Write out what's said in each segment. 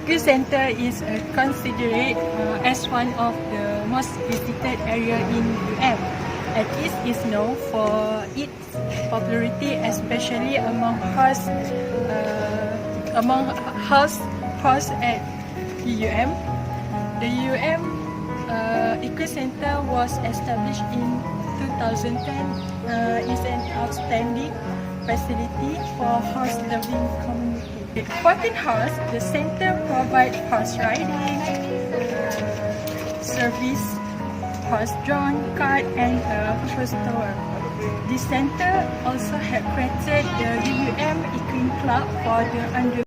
Equus Center is considered as one of the most visited area in UM. It is known for its popularity, especially among house at UM. The UM Equus Center was established in 2010. Is an outstanding facility for horse-loving community. For horse, the center provides horse riding, service, horse-drawn cart, and a horse tour. The center also has created the UM Equine Club for the under.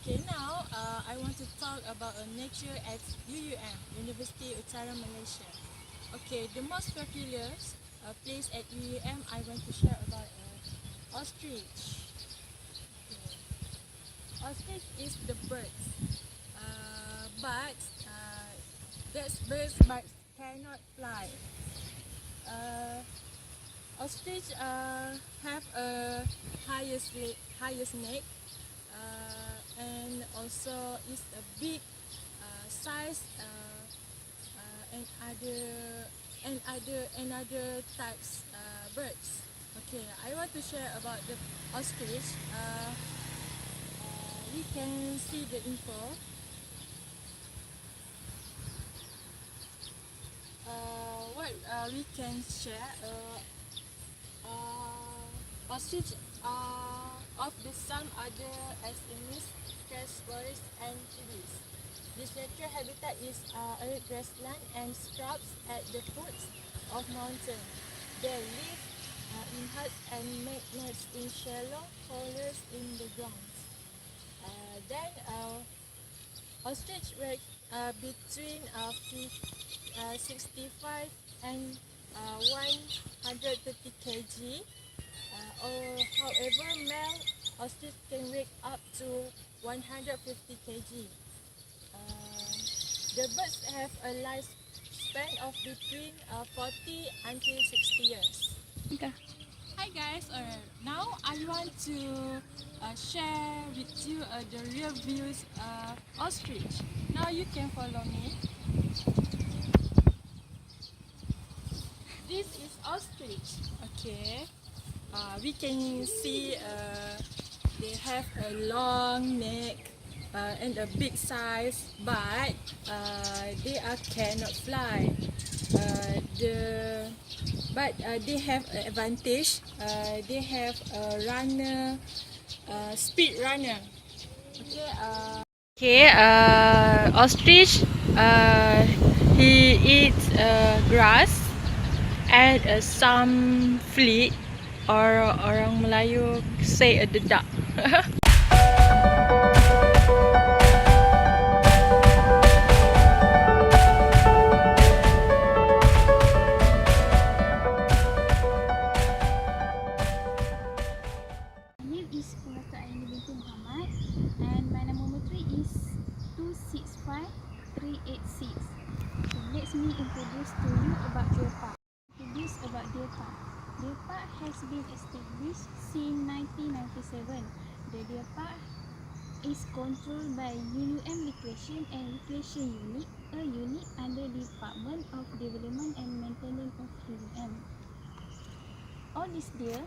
Okay, now I want to talk about nature at UUM, University Utara Malaysia. Okay, the most popular place at UUM I want to share about ostrich. Okay. Ostrich is the birds, but that's birds but cannot fly. Ostrich have a highest neck. And also is a big size and other types birds. Okay, I want to share about the ostrich. We can see the info. What we can share. Ostrich of the some other extremist explorers and trees. This natural habitat is arid grassland and shrubs at the foot of mountain. They live in huts and make nests in shallow holes in the ground. Then ostrich weigh between 65 and 130 kg. However, male ostrich can weigh up to 150 kg. The birds have a lifespan of between 40 until 60 years. Okay. Hi guys, now I want to share with you the real views of ostrich. Now you can follow me. This is ostrich. Okay. We can see they have a long neck and a big size, but they cannot fly. They have an advantage. They have a runner, speed runner. Okay. Ostrich. He eats grass and some fleet. Or orang Melayu say a dedak. My name is Kurata Aini binti Muhammad and my number 3 is 264. 386. Let me introduce to you about Deer Park. Deer Park. Deer Park has been established since 1997. The Deer Park is controlled by UUM Recreation and Recreation Unit, a unit under the Department of Development and Maintenance of UUM. All this deer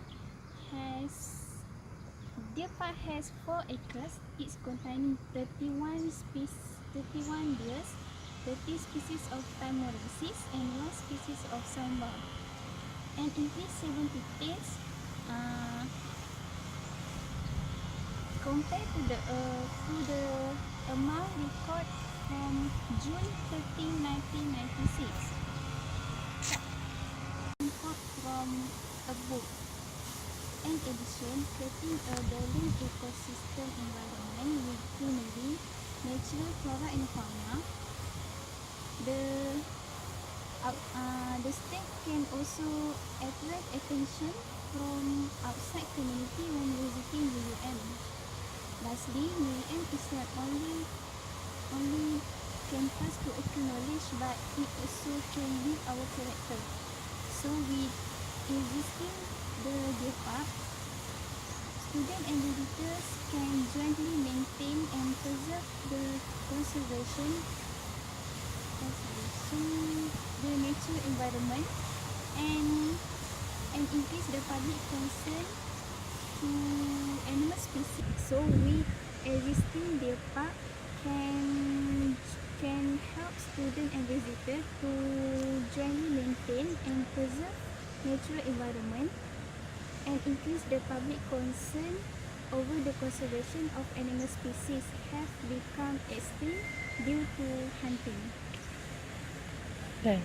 Park has 4 acres. It's containing 31 deers, 30 species of Thymoresis, and 1 species of Sambar. And increase 70 tails compared to the amount recorded from June 13, 1996. Import from a book. In addition, creating a balanced ecosystem environment with greenery, natural flora and fauna. The state can also attract attention from outside community when visiting UUM. Lastly, UUM is not only campus to acknowledge, but it also can build our character. So with existing the Deer Park, students and visitors can jointly maintain and preserve the conservation the natural environment and increase the public concern to animal species. So with existing Deer Park can help students and visitors to jointly maintain and preserve natural environment and increase the public concern over the conservation of animal species have become extinct due to hunting. Okay.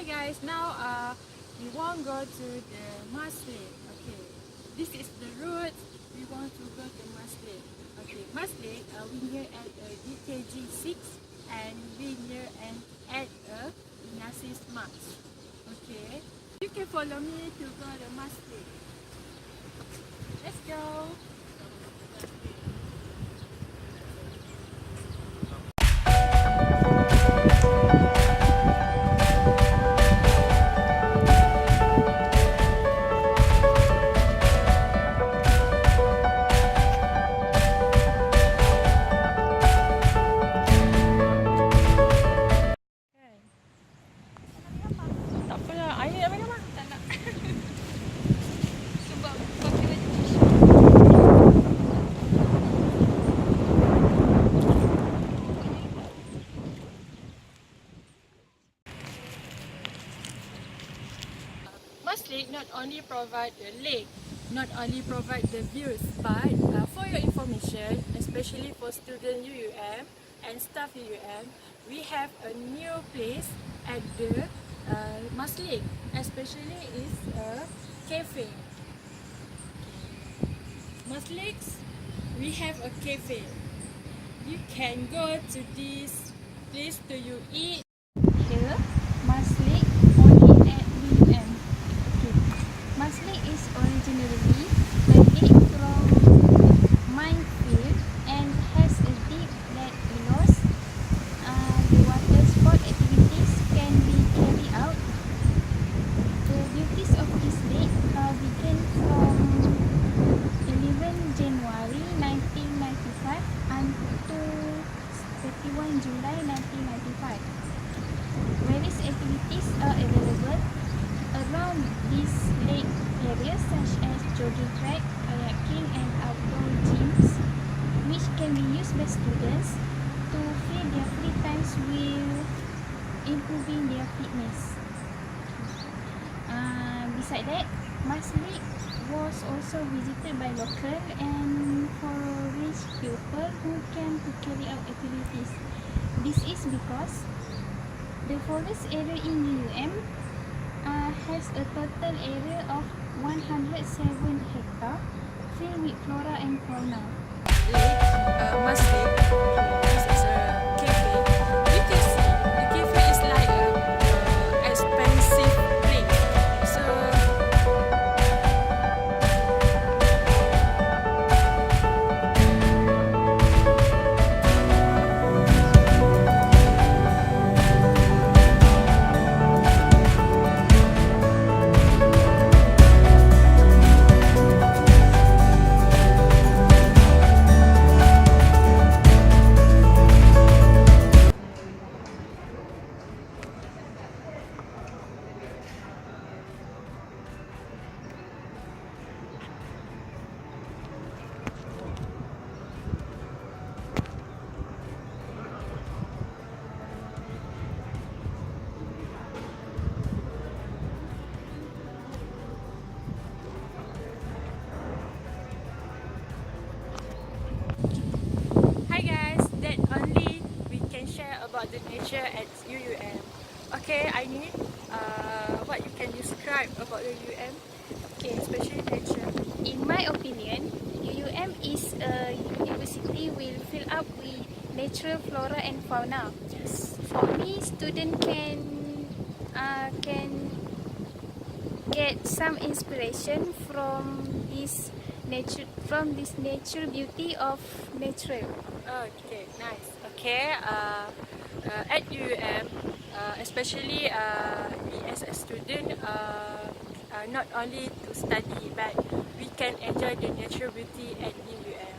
Guys, now we want to go to the Mas Lake. Okay, this is the route we want to go to Mas Lake. Okay, Mas Lake, we near at DKG 6 and we near and at Inasis March. Okay, you can follow me to go to Mas Lake. Let's go. Tak apalah. Air nak minum ah? Tak nak. Sebab pakai baju t-shirt. Mas Lake not only provide the lake, not only provide the views, but for your information, especially for student UUM and staff UUM, we have a new place at the Mas Lake, especially is a cafe. Mas Lakes, we have a cafe. You can go to this place to you eat. Here, Mas Lake only at UUM. Okay. Mas Lake is originally a lake from minefield and has a deep that allows the water sport activities can be carried out. The beauties of this lake began from 11 January 1995 until 31 July 1995. such as jogging track, kayaking, and outdoor gyms, which can be used by students to fill their free times with improving their fitness. Besides that, Masjid was also visited by local and foreign people who came to carry out activities. This is because the forest area in UUM has a total area of 107 hectares filled with flora and fauna. Masjid. This is a cafe. You can see the cafe is like a expensive drink. So Hi guys, that only we can share about the nature at UUM. Okay, I need what you can describe about the UUM. Okay, especially nature. In my opinion, UUM is a university will fill up with natural flora and fauna. For me, student can get some inspiration from this nature beauty of nature. Okay, nice. Okay, at UUM, especially we as a student, not only to study, but we can enjoy the natural beauty at UUM.